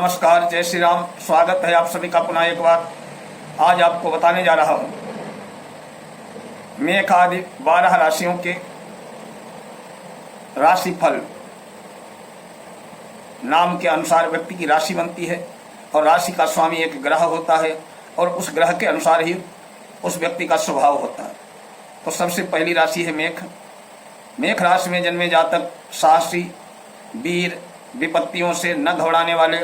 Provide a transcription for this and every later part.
नमस्कार, जय श्री राम। स्वागत है आप सभी का पुनः एक बार। आज आपको बताने जा रहा हूँ मेष आदि 12 राशियों के राशिफल। नाम के अनुसार व्यक्ति की राशि बनती है और राशि का स्वामी एक ग्रह होता है और उस ग्रह के अनुसार ही उस व्यक्ति का स्वभाव होता है। तो सबसे पहली राशि है मेष। मेष राशि में जन्मे जातक साहसी, वीर, विपत्तियों से न घबराने वाले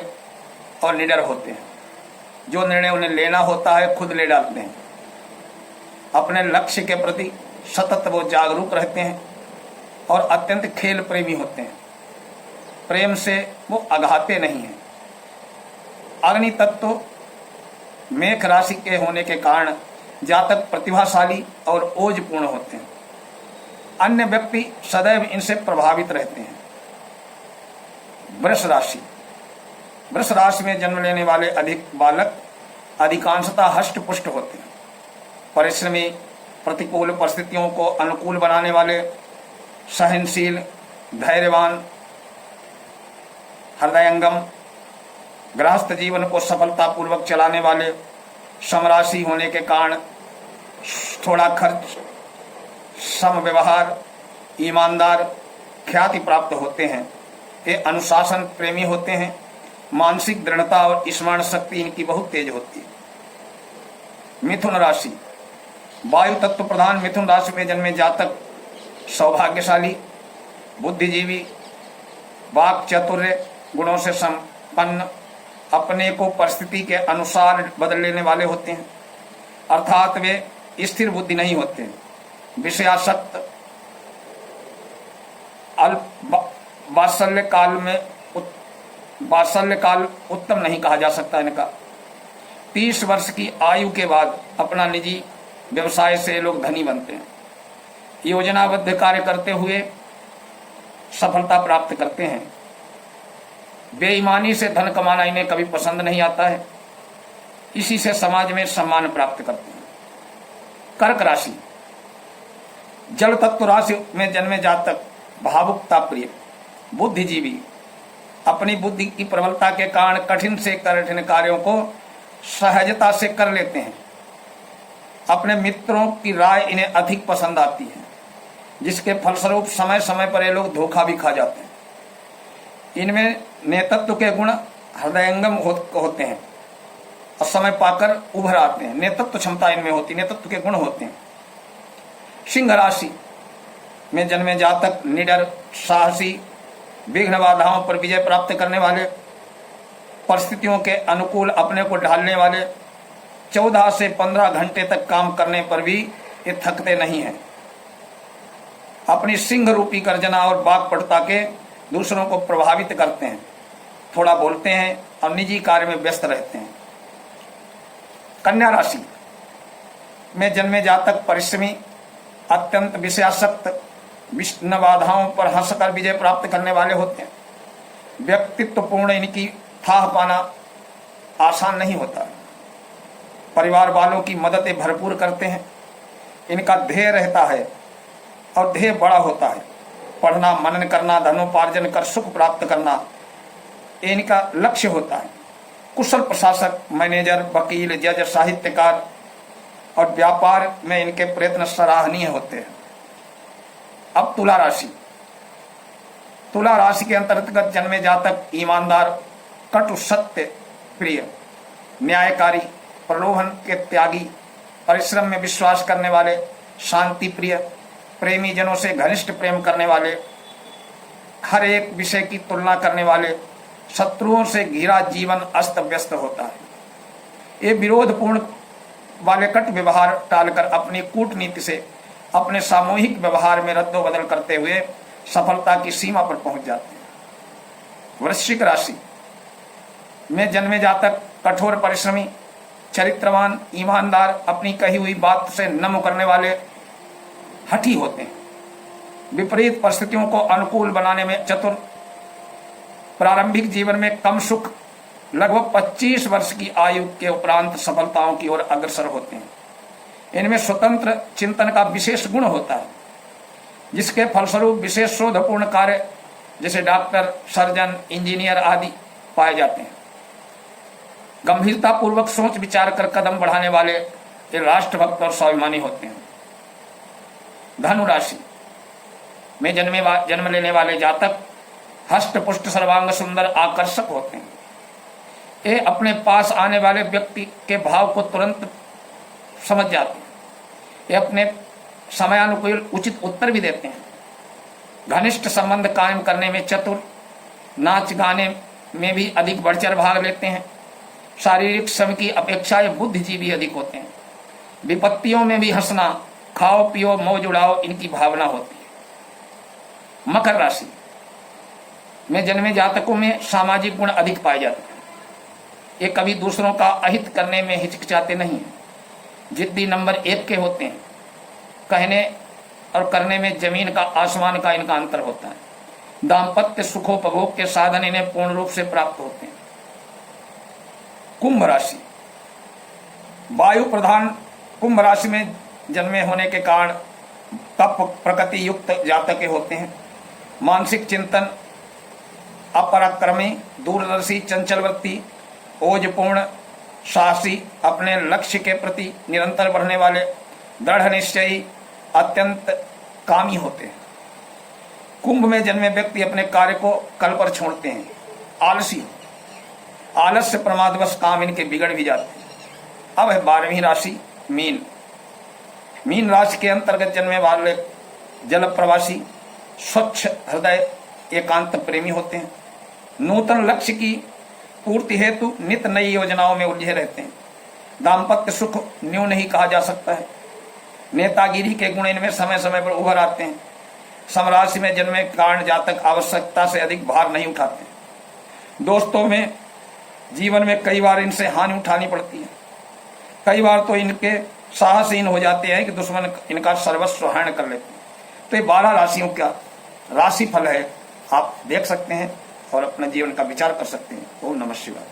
और निडर होते हैं। जो निर्णय उन्हें लेना होता है खुद ले डालते हैं। अपने लक्ष्य के प्रति सतत वो जागरूक रहते हैं और अत्यंत खेल प्रेमी होते हैं। प्रेम से वो अघाते नहीं हैं। अग्नि तत्व मेष राशि के होने के कारण जातक प्रतिभाशाली और ओजपूर्ण होते हैं। अन्य व्यक्ति सदैव इनसे प्रभावित रहते हैं। वृष राशि। वृष राशि में जन्म लेने वाले अधिक बालक अधिकांशतः हष्ट पुष्ट होते हैं। परिश्रमी, प्रतिकूल परिस्थितियों को अनुकूल बनाने वाले, सहनशील, धैर्यवान, हृदयंगम, गृहस्थ जीवन को सफलतापूर्वक चलाने वाले, समराशि होने के कारण थोड़ा खर्च, सम व्यवहार, ईमानदार, ख्याति प्राप्त होते हैं। ये अनुशासन प्रेमी होते हैं। मानसिक दृढ़ता और स्मरण शक्ति इनकी बहुत तेज होती है। मिथुन राशि। वायु तत्व प्रधान मिथुन राशि में जन्मे जातक सौभाग्यशाली, बुद्धिजीवी, वाक् चातुर्य गुणों से संपन्न, अपने को परिस्थिति के अनुसार बदल लेने वाले होते हैं। अर्थात वे स्थिर बुद्धि नहीं होते। विषयासक्त, बात्सल्य काल उत्तम नहीं कहा जा सकता इनका। 30 वर्ष की आयु के बाद अपना निजी व्यवसाय से लोग धनी बनते हैं। योजनाबद्ध कार्य करते हुए सफलता प्राप्त करते हैं। बेईमानी से धन कमाना इन्हें कभी पसंद नहीं आता है। इसी से समाज में सम्मान प्राप्त करते हैं। कर्क राशि। जल तत्व राशि में जन्मे जातक भावुकता प्रिय, बुद्धिजीवी, अपनी बुद्धि की प्रबलता के कारण कठिन से कठिन कार्यों को सहजता से कर लेते हैं। अपने मित्रों की राय इन्हें अधिक पसंद आती है, जिसके फलस्वरूप समय समय पर ये लोग धोखा भी खा जाते हैं। इनमें नेतृत्व के गुण हृदयंगम होते हैं और समय पाकर उभर आते हैं। नेतृत्व क्षमता इनमें होती, नेतृत्व के गुण होते हैं। सिंह राशि में जन्मे जातक निडर, साहसी, विघ्न बाधाओं पर विजय प्राप्त करने वाले, परिस्थितियों के अनुकूल अपने को ढालने वाले, 14 से 15 घंटे तक काम करने पर भी ये थकते नहीं हैं। अपनी सिंह रूपी गर्जना और वाक्पटुता के दूसरों को प्रभावित करते हैं। थोड़ा बोलते हैं और निजी कार्य में व्यस्त रहते हैं। कन्या राशि में जन्मे जातक परिश्रमी, अत्यंत विषयासक्त, विघ्न बाधाओं पर हंसकर विजय प्राप्त करने वाले होते हैं। व्यक्तित्वपूर्ण इनकी थाह पाना आसान नहीं होता। परिवार वालों की मदद भरपूर करते हैं। इनका ध्येय रहता है और ध्येय बड़ा होता है। पढ़ना, मनन करना, धनोपार्जन कर सुख प्राप्त करना इनका लक्ष्य होता है। कुशल प्रशासक, मैनेजर, वकील, जज, साहित्यकार और व्यापार में इनके प्रयत्न सराहनीय होते हैं। अब तुला राशि। तुला राशि के अंतर्गत जन्मे जातक ईमानदार, कटु सत्य प्रिय, न्यायकारी, प्रलोभन के त्यागी, परिश्रम में विश्वास करने वाले, शांति प्रिय, प्रेमी जनों से घनिष्ठ प्रेम करने वाले, हर एक विषय की तुलना करने वाले, शत्रुओं से घिरा जीवन अस्त व्यस्त होता है। ये विरोधपूर्ण वाले कट व्यवहार टालकर अपनी कूटनीति से अपने सामूहिक व्यवहार में रद्दोबदल करते हुए सफलता की सीमा पर पहुंच जाते हैं। वृश्चिक राशि में जन्मे जातक कठोर परिश्रमी, चरित्रवान, ईमानदार, अपनी कही हुई बात से न मुकरने वाले, हठी होते हैं। विपरीत परिस्थितियों को अनुकूल बनाने में चतुर, प्रारंभिक जीवन में कम सुख, लगभग 25 वर्ष की आयु के उपरांत सफलताओं की ओर अग्रसर होते हैं। इनमें स्वतंत्र चिंतन का विशेष गुण होता है, जिसके फलस्वरूप विशेष शोधपूर्ण कार्य जैसे डॉक्टर, सर्जन, इंजीनियर आदि पाए जाते हैं। गंभीरता पूर्वक सोच विचार कर कदम बढ़ाने वाले ये राष्ट्रभक्त और स्वाभिमानी होते हैं। धनु राशि में जन्म लेने वाले जातक हष्ट पुष्ट सर्वांग सुंदर आकर्षक होते हैं। ये अपने पास आने वाले व्यक्ति के भाव को तुरंत समझ जाते हैं। ये अपने समयानुकूल उचित उत्तर भी देते हैं। घनिष्ठ संबंध कायम करने में चतुर, नाच गाने में भी अधिक बढ़ चढ़ भाग लेते हैं। शारीरिक श्रम की अपेक्षा ये बुद्धिजीवी अधिक होते हैं। विपत्तियों में भी हंसना, खाओ पियो मौज उड़ाओ इनकी भावना होती है। मकर राशि में जन्मे जातकों में सामाजिक गुण अधिक पाए जाते हैं। ये कभी दूसरों का अहित करने में हिचकिचाते नहीं हैं। जिद्दी नंबर 1 के होते हैं। कहने और करने में जमीन का आसमान का इनका अंतर होता है। दाम्पत्य सुखोपभोग के साधन इन्हें पूर्ण रूप से प्राप्त होते हैं। कुंभ राशि वायु प्रधान कुंभ राशि में जन्मे होने के कारण तप प्रकृति युक्त जातक होते हैं। मानसिक चिंतन, अपराक्रमी, दूरदर्शी, चंचलवृत्ति, ओजपूर्ण, साहसी, अपने लक्ष्य के प्रति निरंतर बढ़ने वाले, दृढ़ निश्चयी, अत्यंत कामी होते हैं। कुंभ में जन्मे व्यक्ति अपने कार्य को कल पर छोड़ते हैं। आलसी, आलस्य प्रमादवश काम इनके बिगड़ भी जाते हैं। अब है 12वीं राशि मीन। मीन राशि के अंतर्गत जन्मे वाले जल प्रवासी, स्वच्छ हृदय, एकांत प्रेमी होते हैं। नूतन लक्ष्य की पूर्ति हेतु नित नई योजनाओं में उलझे रहते हैं। दाम्पत्य सुख न्यून ही कहा जा सकता है। नेतागिरी के गुण इनमें समय समय पर उभर आते हैं। समराशि में जन्मे कारण जातक आवश्यकता से अधिक भार नहीं उठाते। दोस्तों में जीवन में कई बार इनसे हानि उठानी पड़ती है। कई बार तो इनके साहसहीन हो जाते हैं कि दुश्मन इनका सर्वस्व हरण कर लेते हैं। तो ये 12 राशियों का राशि फल है, आप देख सकते हैं और अपने जीवन का विचार कर सकते हैं। ओम नमः शिवाय।